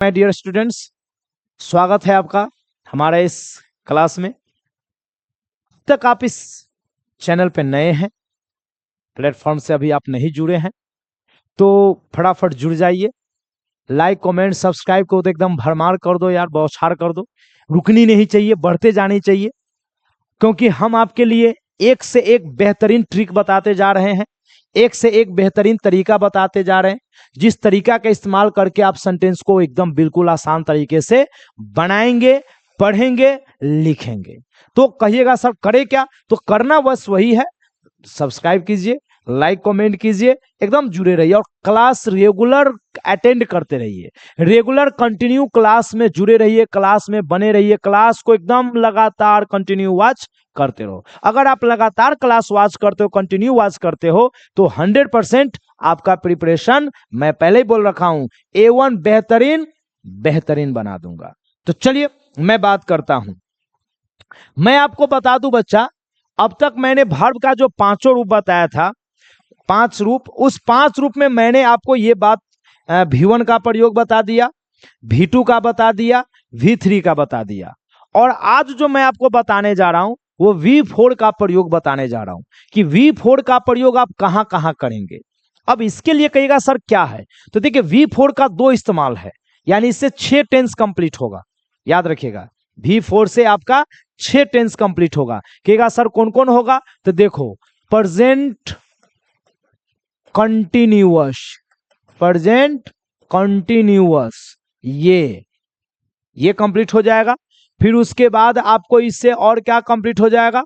My dear students, स्वागत है आपका हमारा इस क्लास में। अब तक आप इस चैनल पे नए हैं, प्लेटफॉर्म से अभी आप नहीं जुड़े हैं तो फटाफट जुड़ जाइए। लाइक कमेंट सब्सक्राइब को तो एकदम भरमार कर दो यार, बौछार कर दो। रुकनी नहीं चाहिए, बढ़ते जानी चाहिए, क्योंकि हम आपके लिए एक से एक बेहतरीन ट्रिक बताते जा रहे हैं, एक से एक बेहतरीन तरीका बताते जा रहे हैं, जिस तरीका का इस्तेमाल करके आप सेंटेंस को एकदम बिल्कुल आसान तरीके से बनाएंगे, पढ़ेंगे, लिखेंगे। तो कहिएगा सर करे क्या? तो करना बस वही है, सब्सक्राइब कीजिए, लाइक कमेंट कीजिए, एकदम जुड़े रहिए और क्लास रेगुलर अटेंड करते रहिए। रेगुलर कंटिन्यू क्लास में जुड़े रहिए, क्लास में बने रहिए, क्लास को एकदम लगातार कंटिन्यू वॉच करते रहो। अगर आप लगातार क्लास वॉच करते हो, कंटिन्यू वॉच करते हो, तो 100% आपका प्रिपरेशन, मैं पहले ही बोल रखा हूं, A1 बेहतरीन बेहतरीन बना दूंगा। तो चलिए मैं बात करता हूं। मैं आपको बता दूं बच्चा, अब तक मैंने वर्ब का जो 5 रूप बताया था, 5 रूप, उस 5 रूप में मैंने आपको ये बात V1 का प्रयोग बता दिया, V2 का बता दिया, V3 का बता दिया, और आज जो मैं आपको बताने जा रहा हूं वो V4 का प्रयोग बताने जा रहा हूं कि V4 का प्रयोग आप कहां कहां करेंगे। अब इसके लिए कहिएगा सर क्या है, तो देखिए V4 का 2 इस्तेमाल है, यानी इससे 6 टेंस कंप्लीट होगा। याद रखिएगा, V4 से आपका 6 टेंस कंप्लीट होगा। कहेगा सर कौन कौन होगा, तो देखो प्रेजेंट कंटिन्यूअस, प्रेजेंट कंटिन्यूअस, ये कंप्लीट हो जाएगा। फिर उसके बाद आपको इससे और क्या कंप्लीट हो जाएगा,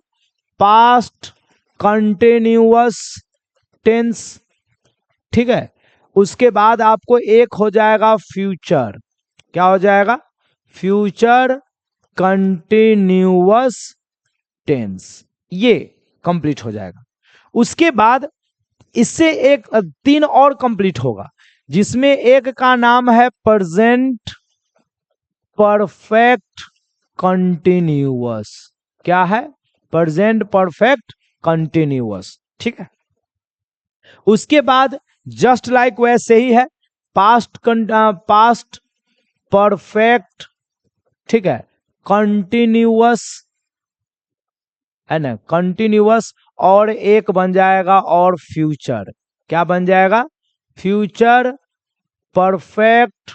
पास्ट कंटिन्यूअस टेंस, ठीक है। उसके बाद आपको एक हो जाएगा फ्यूचर, क्या हो जाएगा, फ्यूचर कंटिन्यूअस टेंस, ये कंप्लीट हो जाएगा। उसके बाद इससे एक 3 और कंप्लीट होगा, जिसमें एक का नाम है प्रेजेंट परफेक्ट कंटिन्यूअस। क्या है, प्रेजेंट परफेक्ट कंटिन्यूअस, ठीक है। उसके बाद जस्ट लाइक वैसे ही है, पास्ट परफेक्ट, ठीक है, कंटिन्यूअस है ना, कंटिन्यूअस, और एक बन जाएगा और फ्यूचर, क्या बन जाएगा, फ्यूचर परफेक्ट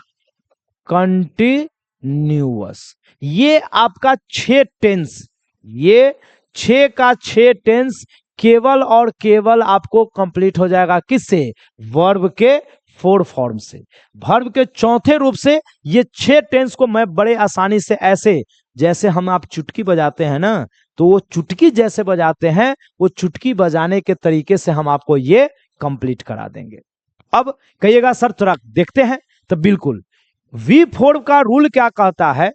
कंटिन्यूअस। ये आपका 6 टेंस, ये 6 का 6 टेंस केवल और केवल आपको कंप्लीट हो जाएगा, किससे, वर्ब के 4 फॉर्म से। वर्ब के चौथे रूप से ये 6 टेंस को मैं बड़े आसानी से, ऐसे जैसे हम आप चुटकी बजाते हैं ना, तो वो चुटकी जैसे बजाते हैं, वो चुटकी बजाने के तरीके से हम आपको ये कंप्लीट करा देंगे। अब कहिएगा सर थोड़ा देखते हैं, तो बिल्कुल V4 का रूल क्या कहता है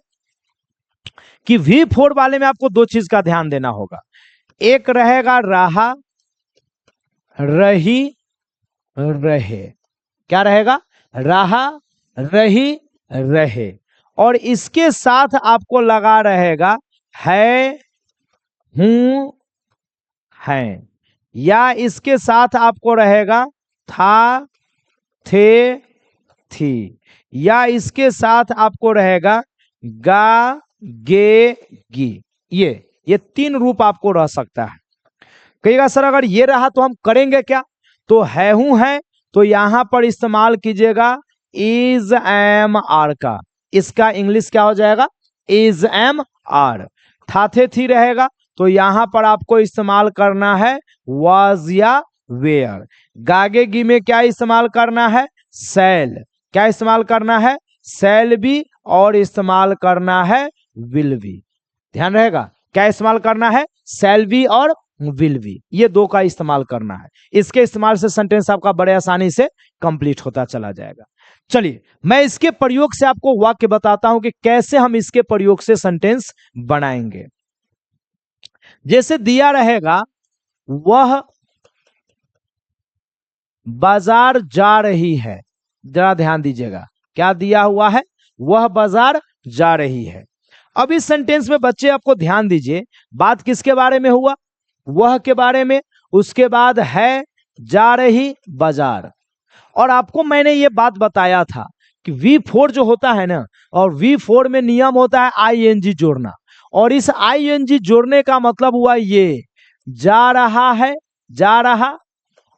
कि V4 वाले में आपको 2 चीज का ध्यान देना होगा। एक रहेगा रहा, रही, रहे, क्या रहेगा, रहा, रही, रहे, और इसके साथ आपको लगा रहेगा है, हूं, हैं, या इसके साथ आपको रहेगा था, थे, थी, या इसके साथ आपको रहेगा गा, गे, गी। ये 3 रूप आपको रह सकता है। कहिएगा सर अगर ये रहा तो हम करेंगे क्या, तो है, हूं, है, तो यहां पर इस्तेमाल कीजिएगा इज, एम, आर का। इसका इंग्लिश क्या हो जाएगा, इज, एम, आर। था, थे, थी रहेगा, तो यहां पर आपको इस्तेमाल करना है वाज या वेयर। गागे, गी में क्या इस्तेमाल करना है, सेल, क्या इस्तेमाल करना है, सेल भी, और इस्तेमाल करना है विल भी। ध्यान रहेगा, क्या इस्तेमाल करना है, सेल भी और विल भी, ये 2 का इस्तेमाल करना है। इसके इस्तेमाल से सेंटेंस आपका बड़े आसानी से कंप्लीट होता चला जाएगा। चलिए मैं इसके प्रयोग से आपको वाक्य बताता हूं कि कैसे हम इसके प्रयोग से सेंटेंस बनाएंगे। जैसे दिया रहेगा, वह बाजार जा रही है, जरा ध्यान दीजिएगा, क्या दिया हुआ है, वह बाजार जा रही है। अब इस सेंटेंस में बच्चे आपको ध्यान दीजिए, बात किसके बारे में हुआ, वह के बारे में, उसके बाद है, जा रही, बाजार। और आपको मैंने ये बात बताया था कि V4 जो होता है ना, और V4 में नियम होता है आईएनजी जोड़ना, और इस आईएनजी जोड़ने का मतलब हुआ ये, जा रहा है, जा रहा,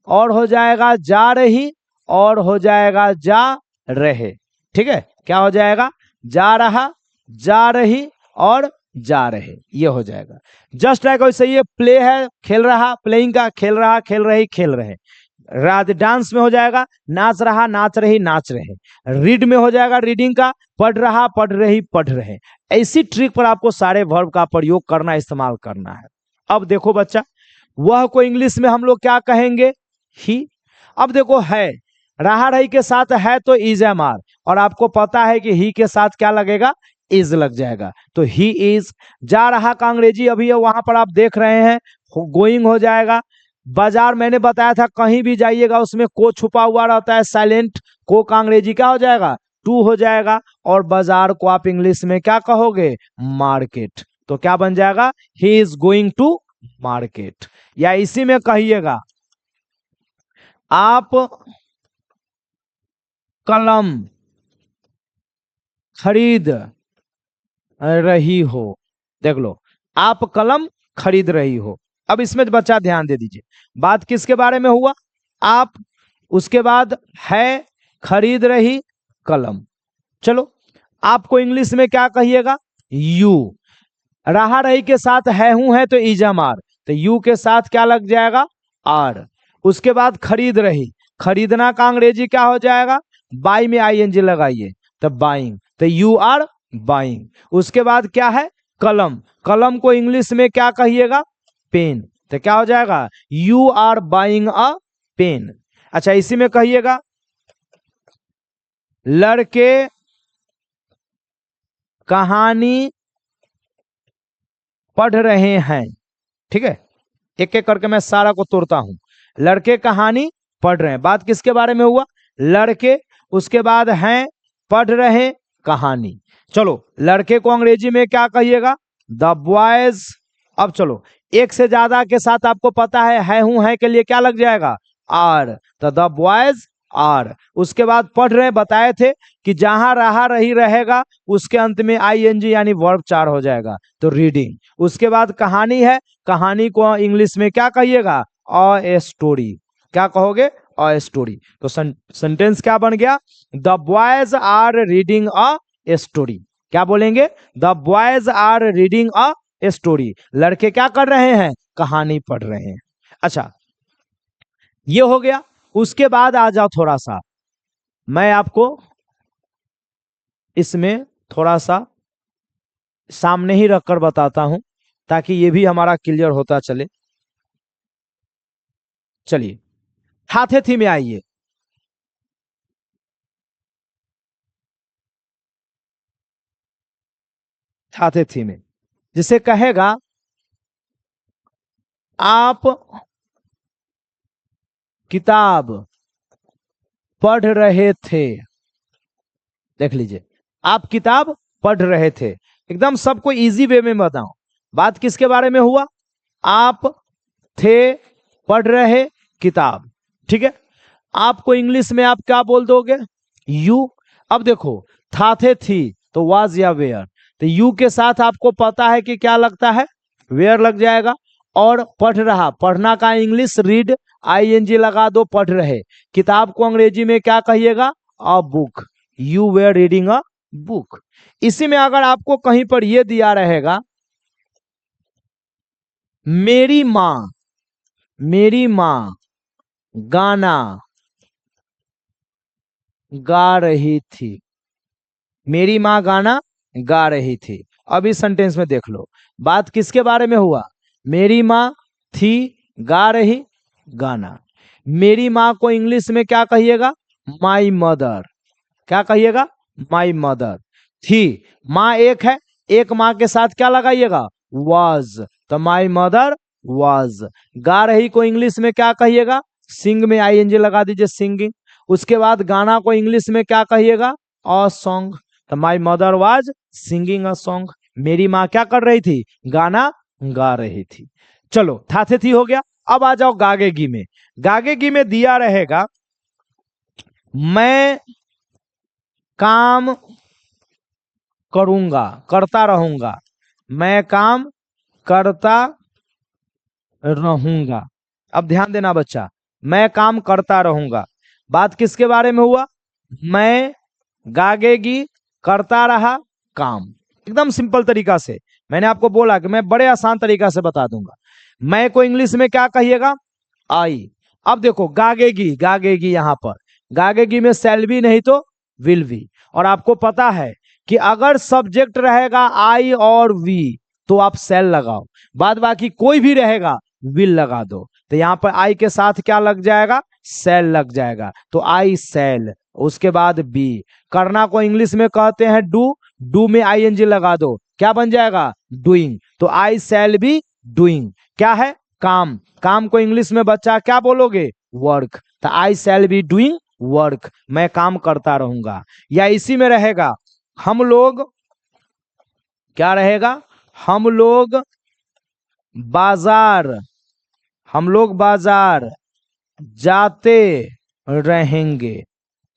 और हो जाएगा जा रही, और हो जाएगा जा रहे। ठीक है, क्या हो जाएगा, जा रहा, जा रही और जा रहे, ये हो जाएगा। जस्ट लाइक वैसे ये प्ले है, खेल रहा, प्लेइंग का, खेल रहा, खेल रही, खेल रहे। डांस में हो जाएगा नाच रहा, नाच रही, नाच रहे। रीड में हो जाएगा रीडिंग का, पढ़ रहा, पढ़ रही, पढ़ रहे। ऐसी ट्रिक पर आपको सारे वर्ब का प्रयोग करना, इस्तेमाल करना है। अब देखो बच्चा, वह को इंग्लिश में हम लोग क्या कहेंगे, ही। अब देखो है, रहा रही के साथ है तो इज एम आर, और आपको पता है कि ही के साथ क्या लगेगा, इज लग जाएगा, तो ही इज। जा रहा का अंग्रेजी अभी वहां पर आप देख रहे हैं, गोइंग हो जाएगा। बाजार मैंने बताया था, कहीं भी जाइएगा उसमें को छुपा हुआ रहता है, साइलेंट, को का अंग्रेजी क्या हो जाएगा, टू हो जाएगा। और बाजार को आप इंग्लिश में क्या कहोगे, मार्केट, तो क्या बन जाएगा, he is going to market. या इसी में कहिएगा, आप कलम खरीद रही हो। देख लो, आप कलम खरीद रही हो। अब इसमें बच्चा ध्यान दे दीजिए, बात किसके बारे में हुआ, आप, उसके बाद है, खरीद रही, कलम। चलो, आपको इंग्लिश में क्या कहिएगा, यू। रहा रही के साथ है हूं है तो इजम आर, तो यू के साथ क्या लग जाएगा, आर। उसके बाद खरीद रही, खरीदना का अंग्रेजी क्या हो जाएगा, बाई में आईएनजी लगाइए, तो बाइंग, तो यू आर बाइंग। उसके बाद क्या है, कलम, कलम को इंग्लिश में क्या कहिएगा, पेन, तो क्या हो जाएगा, you are buying a pen. अच्छा, इसी में कहिएगा, लड़के कहानी पढ़ रहे हैं। ठीक है, एक एक करके मैं सारा को तोड़ता हूं। लड़के कहानी पढ़ रहे हैं, बात किसके बारे में हुआ, लड़के। उसके बाद हैं, पढ़ रहे, कहानी। चलो, लड़के को अंग्रेजी में क्या कहिएगा, द बॉयज। अब चलो, एक से ज्यादा के साथ आपको पता है हूं है के लिए क्या लग जाएगा, आर, तो द बॉयज आर। उसके बाद पढ़ रहे, बताए थे कि जहां रहा रही रहेगा उसके अंत में आईएनजी यानी वर्ब 4 हो जाएगा, तो रीडिंग। उसके बाद कहानी है, कहानी को इंग्लिश में क्या कहिएगा, अ स्टोरी। क्या कहोगे, अ स्टोरी। तो सेंटेंस क्या बन गया, the boys are reading a story. क्या बोलेंगे, the boys are reading a story. लड़के क्या कर रहे हैं, कहानी पढ़ रहे हैं। अच्छा, ये हो गया। उसके बाद आ जाओ, थोड़ा सा मैं आपको इसमें थोड़ा सा सामने ही रखकर बताता हूं, ताकि ये भी हमारा क्लियर होता चले। चलिए, हाथे थी में आइए। हाथे थी में जिसे कहेगा, आप किताब पढ़ रहे थे। देख लीजिए, आप किताब पढ़ रहे थे। एकदम सबको इजी वे में बताऊं, बात किसके बारे में हुआ, आप थे, पढ़ रहे, किताब। ठीक है, आपको इंग्लिश में आप क्या बोल दोगे, यू। अब देखो, था, थे, थी, तो वाज या वेयर, तो यू के साथ आपको पता है कि क्या लगता है, वेयर लग जाएगा। और पढ़ रहा, पढ़ना का इंग्लिश रीड, आईएनजी लगा दो, पढ़ रहे। किताब को अंग्रेजी में क्या कहिएगा, a book, you were reading a book. इसी में अगर आपको कहीं पर यह दिया रहेगा, मेरी माँ, मेरी माँ गाना गा रही थी, मेरी माँ गाना गा रही थी। अब इस सेंटेंस में देख लो, बात किसके बारे में हुआ, मेरी माँ थी, गा रही, गाना। मेरी माँ को इंग्लिश में क्या कहिएगा, माई मदर। क्या कहिएगा, माई मदर। थी, माँ एक है, एक माँ के साथ क्या लगाइएगा, वाज, तो माई मदर वाज। गा रही को इंग्लिश में क्या कहिएगा, सिंग में आईएनजी लगा दीजिए, सिंगिंग। उसके बाद गाना को इंग्लिश में क्या कहिएगा, अ सॉन्ग, तो my mother was singing a song. मेरी माँ क्या कर रही थी, गाना गा रही थी। चलो, थाथे थी हो गया। अब आ जाओ गागेगी में। गागेगी में दिया रहेगा, मैं काम करूंगा, करता रहूंगा, मैं काम करता रहूंगा। अब ध्यान देना बच्चा, मैं काम करता रहूंगा, बात किसके बारे में हुआ? मैं गागेगी करता रहा काम। एकदम सिंपल तरीका से मैंने आपको बोला कि मैं बड़े आसान तरीका से बता दूंगा। मैं को इंग्लिश में क्या कहिएगा? आई। अब देखो गागेगी, गागेगी यहां पर गागेगी में शैल बी नहीं तो विल बी। और आपको पता है कि अगर सब्जेक्ट रहेगा आई और वी तो आप शैल लगाओ, बाद बाकी कोई भी रहेगा विल लगा दो। तो यहाँ पर आई के साथ क्या लग जाएगा? शैल लग जाएगा। तो आई शैल, उसके बाद बी। करना को इंग्लिश में कहते हैं डू, डू में आईएनजी लगा दो, क्या बन जाएगा? डूइंग। तो आई शैल बी डूइंग, क्या है? काम। काम को इंग्लिश में बच्चा क्या बोलोगे? वर्क। तो आई शैल बी डूइंग वर्क, मैं काम करता रहूंगा। या इसी में रहेगा हम लोग, क्या रहेगा? हम लोग बाजार, हम लोग बाजार जाते रहेंगे,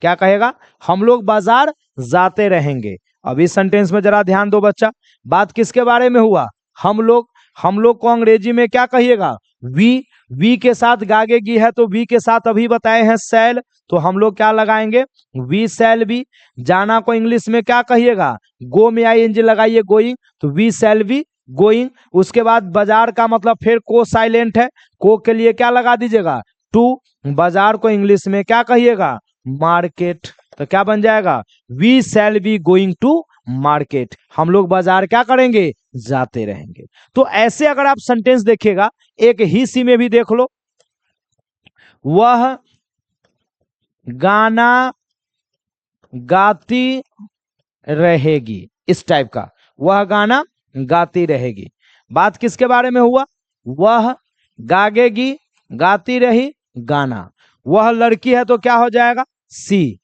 क्या कहेगा? हम लोग बाजार जाते रहेंगे। अब इस सेंटेंस में जरा ध्यान दो बच्चा, बात किसके बारे में हुआ? हम लोग। हम लोग को अंग्रेजी में क्या कहिएगा? वी। वी के साथ गागेगी है तो वी के साथ अभी बताए हैं शैल, तो हम लोग क्या लगाएंगे? We shall be. जाना को इंग्लिश में क्या कहिएगा? गो में आईएनजी लगाइए, गोइंग, तो वी शैल बी गोइंग। उसके बाद बाजार का मतलब फिर को साइलेंट है, को के लिए क्या लगा दीजिएगा? टू। बाजार को इंग्लिश में क्या कहिएगा? मार्केट। तो क्या बन जाएगा? We shall be going to market, हम लोग बाजार क्या करेंगे? जाते रहेंगे। तो ऐसे अगर आप सेंटेंस देखिएगा, एक ही सी में भी देख लो, वह गाना गाती रहेगी, इस टाइप का, वह गाना गाती रहेगी। बात किसके बारे में हुआ? वह गागेगी, गाती रही गाना। वह लड़की है तो क्या हो जाएगा? सी।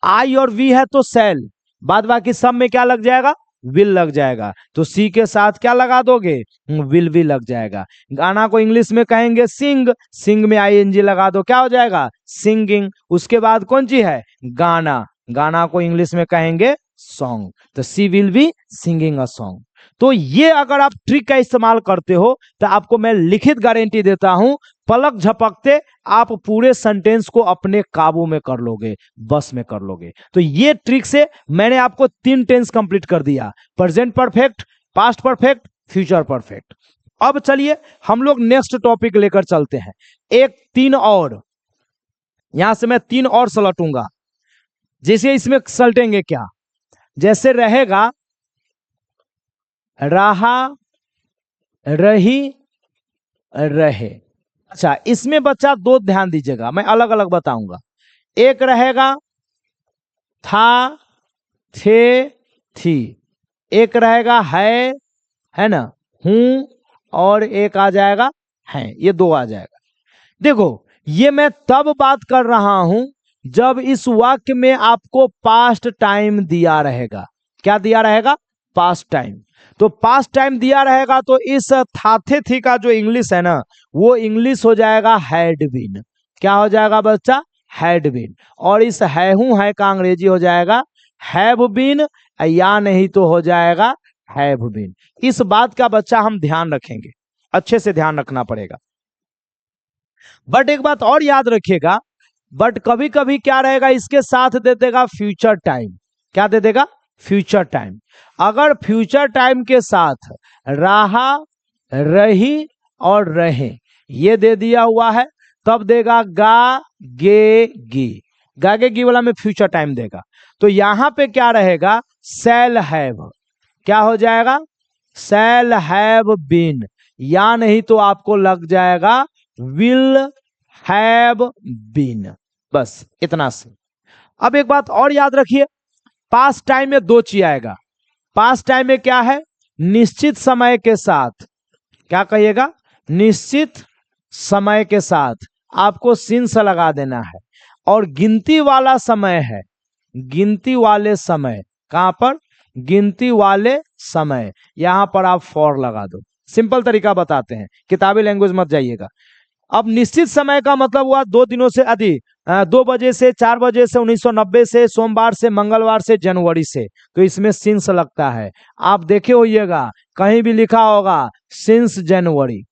आई और वी है तो शैल, बाद बाकी सब में क्या लग जाएगा? विल लग जाएगा। तो सी के साथ क्या लगा दोगे? विल भी लग जाएगा। गाना को इंग्लिश में कहेंगे सिंग, सिंग में आईएनजी लगा दो, क्या हो जाएगा? सिंगिंग। उसके बाद कौन सी है? गाना। गाना को इंग्लिश में कहेंगे सॉन्ग, तो she will be singing a song. तो ये अगर आप ट्रिक का इस्तेमाल करते हो तो आपको मैं लिखित गारंटी देता हूं, पलक झपकते आप पूरे सेंटेंस को अपने काबू में कर लोगे, बस में कर लोगे। तो ये ट्रिक से मैंने आपको 3 टेंस कंप्लीट कर दिया, present perfect, past perfect, future perfect. अब चलिए हम लोग नेक्स्ट टॉपिक लेकर चलते हैं, एक 3 और, यहां से मैं 3 और सलटूंगा। जैसे इसमें सलटेंगे क्या? जैसे रहेगा रहा, रही, रहे। अच्छा, इसमें बच्चा 2 ध्यान दीजिएगा, मैं अलग अलग बताऊंगा। एक रहेगा था, थे, थी। एक रहेगा है ना, हूं, और एक आ जाएगा है, ये 2 आ जाएगा। देखो ये मैं तब बात कर रहा हूं जब इस वाक्य में आपको पास्ट टाइम दिया रहेगा। क्या दिया रहेगा? Past time. तो पास्ट टाइम दिया रहेगा तो इस थाथे थी का जो इंग्लिश है ना, वो इंग्लिश हो जाएगा हैड बीन। क्या हो जाएगा बच्चा? Had been. और इस है हूं है का अंग्रेजी हो जाएगा हैव बीन, या नहीं तो हो जाएगा हैव बीन। इस बात का बच्चा हम ध्यान रखेंगे, अच्छे से ध्यान रखना पड़ेगा। बट एक बात और याद रखिएगा, बट कभी कभी क्या रहेगा, इसके साथ दे देगा फ्यूचर टाइम। क्या दे देगा? Future time. अगर फ्यूचर टाइम के साथ रहा, रही और रहे ये दे दिया हुआ है, तब देगा गा गे गी। गागेगी वाला में फ्यूचर टाइम देगा। तो यहां पे क्या रहेगा? Shall have. क्या हो जाएगा? शैल हैव बीन, या नहीं तो आपको लग जाएगा विल हैव बीन। बस इतना से। अब एक बात और याद रखिए, पास्ट टाइम में 2 चीज आएगा। पास्ट टाइम में क्या है? निश्चित समय के साथ, क्या कहिएगा? निश्चित समय के साथ आपको सिंस लगा देना है। और गिनती वाला समय है, गिनती वाले समय, कहां पर? गिनती वाले समय, यहां पर आप फॉर लगा दो। सिंपल तरीका बताते हैं, किताबी लैंग्वेज मत जाइएगा। अब निश्चित समय का मतलब हुआ 2 दिनों से अधिक, 2 बजे से 4 बजे से 1990 से, सोमवार से, मंगलवार से, जनवरी से, तो इसमें सिंस लगता है। आप देखे होइएगा कहीं भी लिखा होगा सिंस जनवरी,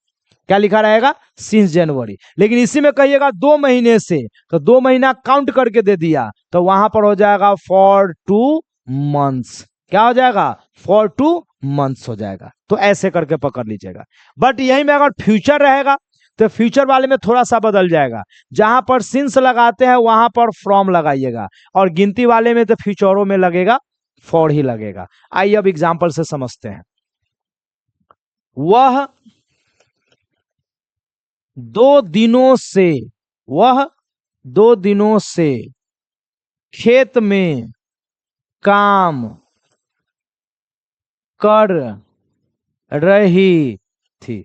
क्या लिखा रहेगा? Since January. लेकिन इसी में कहिएगा 2 महीने से, तो 2 महीना काउंट करके दे दिया, तो वहां पर हो जाएगा फॉर 2 मंथ्स। क्या हो जाएगा? फॉर 2 मंथ्स हो जाएगा। तो ऐसे करके पकड़ लीजिएगा। बट यही में अगर फ्यूचर रहेगा तो फ्यूचर वाले में थोड़ा सा बदल जाएगा, जहां पर सिंस लगाते हैं वहां पर फ्रॉम लगाइएगा, और गिनती वाले में तो फ्यूचरों में लगेगा फॉर ही लगेगा। आइए अब एग्जांपल से समझते हैं। वह 2 दिनों से, वह 2 दिनों से खेत में काम कर रही थी।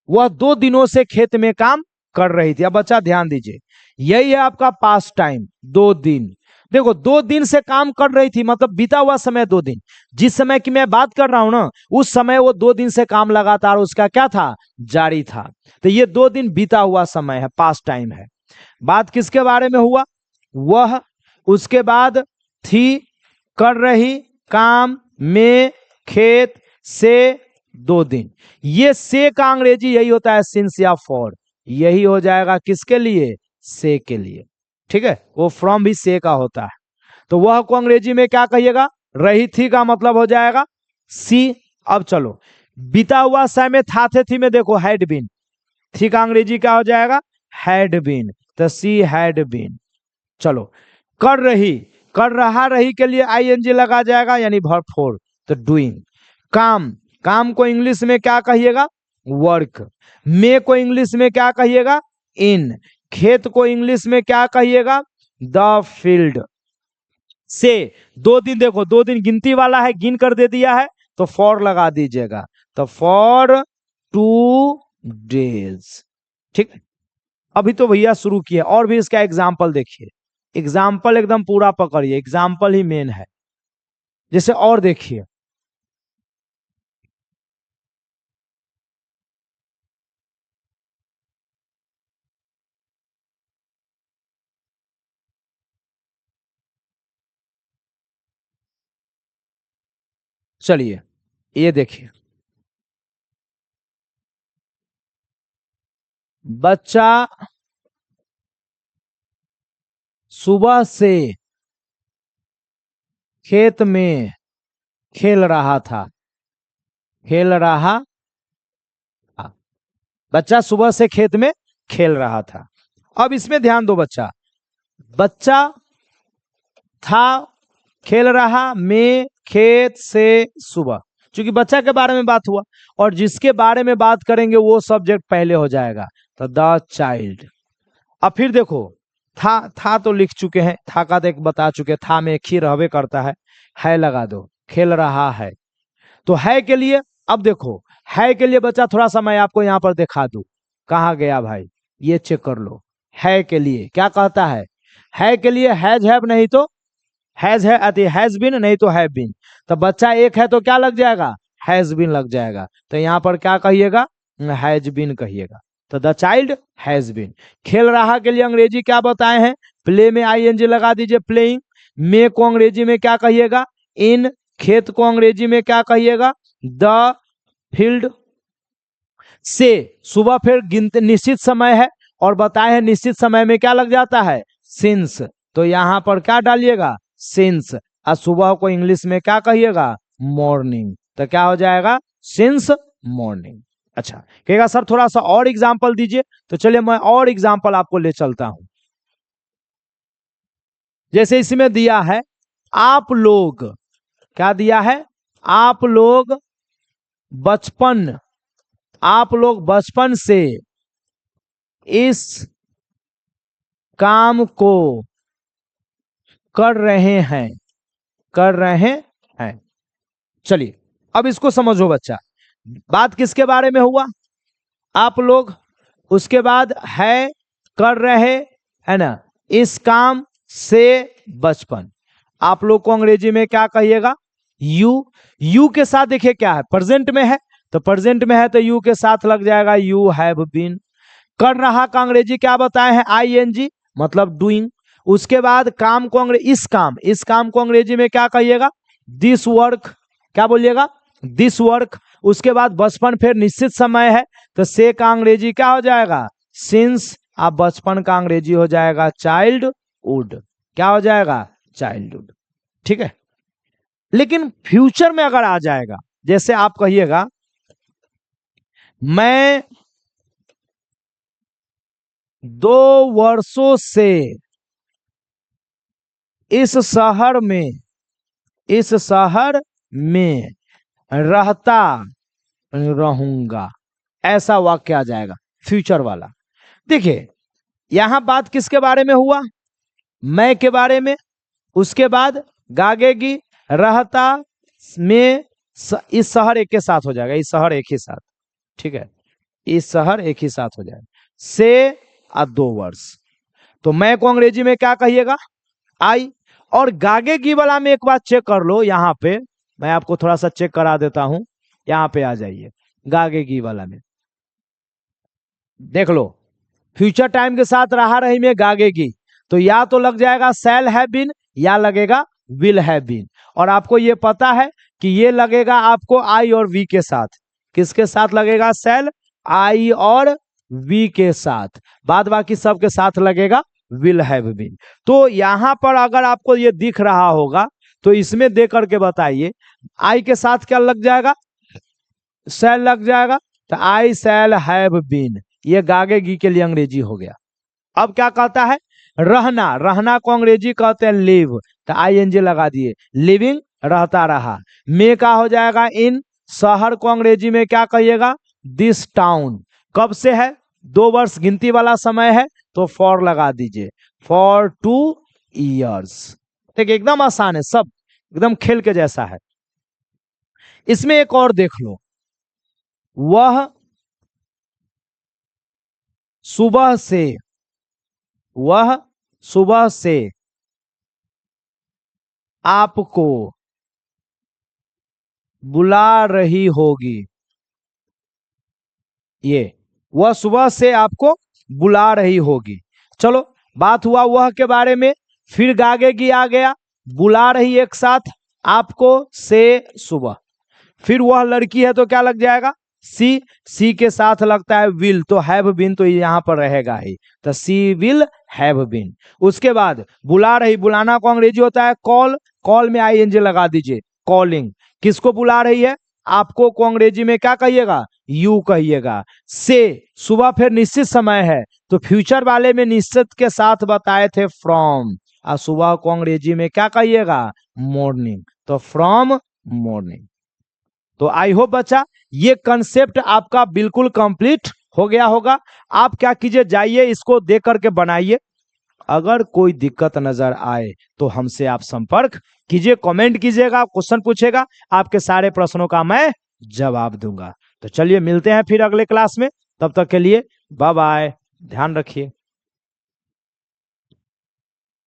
वह 2 दिनों से खेत में काम कर रही थी। अब बच्चा ध्यान दीजिए, यही है आपका पास्ट टाइम, 2 दिन। देखो 2 दिन से काम कर रही थी मतलब बीता हुआ समय 2 दिन। जिस समय की मैं बात कर रहा हूं ना, उस समय वो 2 दिन से काम लगातार उसका क्या था? जारी था। तो ये 2 दिन बीता हुआ समय है, पास्ट टाइम है। बात किसके बारे में हुआ? वह, उसके बाद थी, कर रही, काम, में, खेत, से, 2 दिन। ये से का अंग्रेजी यही होता है सिंस या फॉर। यही हो जाएगा किसके लिए? से के लिए। ठीक है, वो फ्रॉम भी से का होता है। तो वह को अंग्रेजी में क्या कहिएगा? रही थी का मतलब हो जाएगा सी। अब चलो, बीता हुआ समय में था थे थी में देखो हैड बीन, थी का अंग्रेजी क्या हो जाएगा? Had been. तो सी हैड बीन। चलो, कर रही, कर रहा रही के लिए आईएनजी लगा जाएगा यानी वर्ब 4, तो डूइंग। काम, काम को इंग्लिश में क्या कहिएगा? वर्क। में को इंग्लिश में क्या कहिएगा? इन। खेत को इंग्लिश में क्या कहिएगा? The field. से 2 दिन, देखो 2 दिन गिनती वाला है, गिन कर दे दिया है, तो फॉर लगा दीजिएगा, तो फॉर 2 डेज। ठीक है, अभी तो भैया शुरू किए, और भी इसका एग्जाम्पल देखिए। एग्जाम्पल एकदम पूरा पकड़िए, एग्जाम्पल ही मेन है। जैसे और देखिए, चलिए ये देखिए, बच्चा सुबह से खेत में खेल रहा था, खेल रहा था। बच्चा सुबह से खेत में खेल रहा था। अब इसमें ध्यान दो, बच्चा, बच्चा था, खेल रहा, में, खेत, से, सुबह। क्योंकि बच्चा के बारे में बात हुआ, और जिसके बारे में बात करेंगे वो सब्जेक्ट पहले हो जाएगा, तो द चाइल्ड। अब फिर देखो, था तो लिख चुके हैं, था का तो एक बता चुके, था में एक ही रहबे करता है लगा दो, खेल रहा है। तो है के लिए, अब देखो है के लिए बच्चा थोड़ा सा मैं आपको यहां पर दिखा दूं, कहां गया भाई, ये चेक कर लो। है के लिए क्या कहता है के लिए हैज हैव, नहीं तो हैज है, अति हैज बीन, नहीं तो हैव बीन। तो बच्चा एक है तो क्या लग जाएगा? हैज बीन लग जाएगा। तो यहां पर क्या कहिएगा? हैज बीन कहिएगा। तो द चाइल्ड हैज बीन। खेल रहा के लिए अंग्रेजी क्या बताए हैं? प्ले में आईएनजी लगा दीजिए, प्लेइंग। में को अंग्रेजी में क्या कहिएगा? इन। खेत को अंग्रेजी में क्या कहिएगा? The field. से सुबह फिर गिनते निश्चित समय है, और बताए हैं निश्चित समय में क्या लग जाता है? सिंस। तो यहां पर क्या डालिएगा? सिंस। और सुबह को इंग्लिश में क्या कहिएगा? मॉर्निंग। तो क्या हो जाएगा? Since morning. अच्छा, कहेगा सर थोड़ा सा और एग्जाम्पल दीजिए, तो चलिए मैं और एग्जाम्पल आपको ले चलता हूं। जैसे इसमें दिया है, आप लोग, क्या दिया है? आप लोग बचपन, आप लोग बचपन से इस काम को कर रहे हैं, कर रहे हैं। चलिए अब इसको समझो बच्चा, बात किसके बारे में हुआ? आप लोग, उसके बाद है, कर रहे, है ना, इस काम से, बचपन। आप लोग को अंग्रेजी में क्या कहिएगा? यू। यू के साथ देखिए क्या है, प्रेजेंट में है, तो प्रेजेंट में है तो यू के साथ लग जाएगा यू हैव बीन। कर रहा का अंग्रेजी क्या बताए हैं? आईएनजी। मतलब डूइंग। उसके बाद काम को इस काम को अंग्रेजी में क्या कहिएगा, दिस वर्क, क्या बोलिएगा, दिस वर्क। उसके बाद बचपन फिर निश्चित समय है तो से का अंग्रेजी क्या हो जाएगा, सिंस। आप बचपन का अंग्रेजी हो जाएगा चाइल्डहुड, क्या हो जाएगा, चाइल्डहुड, ठीक है। लेकिन फ्यूचर में अगर आ जाएगा, जैसे आप कहिएगा मैं 2 वर्षों से इस शहर में रहता रहूंगा, ऐसा वाक्य आ जाएगा फ्यूचर वाला। देखिए यहां बात किसके बारे में हुआ, मैं के बारे में। उसके बाद गागेगी, रहता में, इस शहर एक के साथ हो जाएगा, इस शहर एक ही साथ, ठीक है, इस शहर एक ही साथ हो जाएगा, से 2 वर्ष। तो मैं को अंग्रेजी में क्या कहिएगा, आई। और गागेगी वाला में एक बात चेक कर लो, यहां पे मैं आपको थोड़ा सा चेक करा देता हूं, यहां पे आ जाइए, गागेगी वाला में देख लो, फ्यूचर टाइम के साथ रहा रही में गागेगी, तो या तो लग जाएगा शैल हैव बीन या लगेगा विल हैव बीन। और आपको ये पता है कि ये लगेगा आपको आई और वी के साथ, किसके साथ लगेगा, शैल, आई और वी के साथ, बाद बाकी सब के साथ लगेगा विल हैव बीन। तो यहां पर अगर आपको ये दिख रहा होगा तो इसमें दे करके बताइए, आई के साथ क्या लग जाएगा, शैल लग जाएगा, तो आई शैल हैव बीन, ये गागेगी के लिए अंग्रेजी हो गया। अब क्या कहता है, रहना, रहना को अंग्रेजी कहते हैं लिव, तो आईएनजी लगा दिए, लिविंग, रहता रहा। में का हो जाएगा इन, शहर को अंग्रेजी में क्या कहिएगा, दिस टाउन। कब से है, 2 वर्ष गिनती वाला समय है तो फॉर लगा दीजिए, फॉर 2 years। देखिए एकदम आसान है, सब एकदम खेल के जैसा है। इसमें एक और देख लो, वह सुबह से आपको बुला रही होगी, ये वह सुबह से आपको बुला रही होगी। चलो बात हुआ वह के बारे में, फिर गागेगी आ गया, बुला रही एक साथ आपको से सुबह, फिर वह लड़की है तो क्या लग जाएगा, सी के साथ लगता है विल, तो हैव बीन तो यहां पर रहेगा ही, तो सी विल हैव बीन। उसके बाद बुला रही, बुलाना को अंग्रेजी होता है कॉल, कॉल में आईएनजी लगा दीजिए, कॉलिंग। किसको बुला रही है, आपको को अंग्रेजी में क्या कहिएगा, यू कहिएगा। से सुबह फिर निश्चित समय है, तो फ्यूचर वाले में निश्चित के साथ बताए थे फ्रॉम, और सुबह को अंग्रेजी में क्या कहिएगा, मॉर्निंग, तो फ्रॉम मॉर्निंग। तो आई होप बच्चा ये कंसेप्ट आपका बिल्कुल कंप्लीट हो गया होगा। आप क्या कीजिए, जाइए इसको देख करके बनाइए, अगर कोई दिक्कत नजर आए तो हमसे आप संपर्क कीजिए, कमेंट कीजिएगा, क्वेश्चन पूछेगा, आपके सारे प्रश्नों का मैं जवाब दूंगा। तो चलिए मिलते हैं फिर अगले क्लास में, तब तक के लिए बाय बाय, ध्यान रखिए।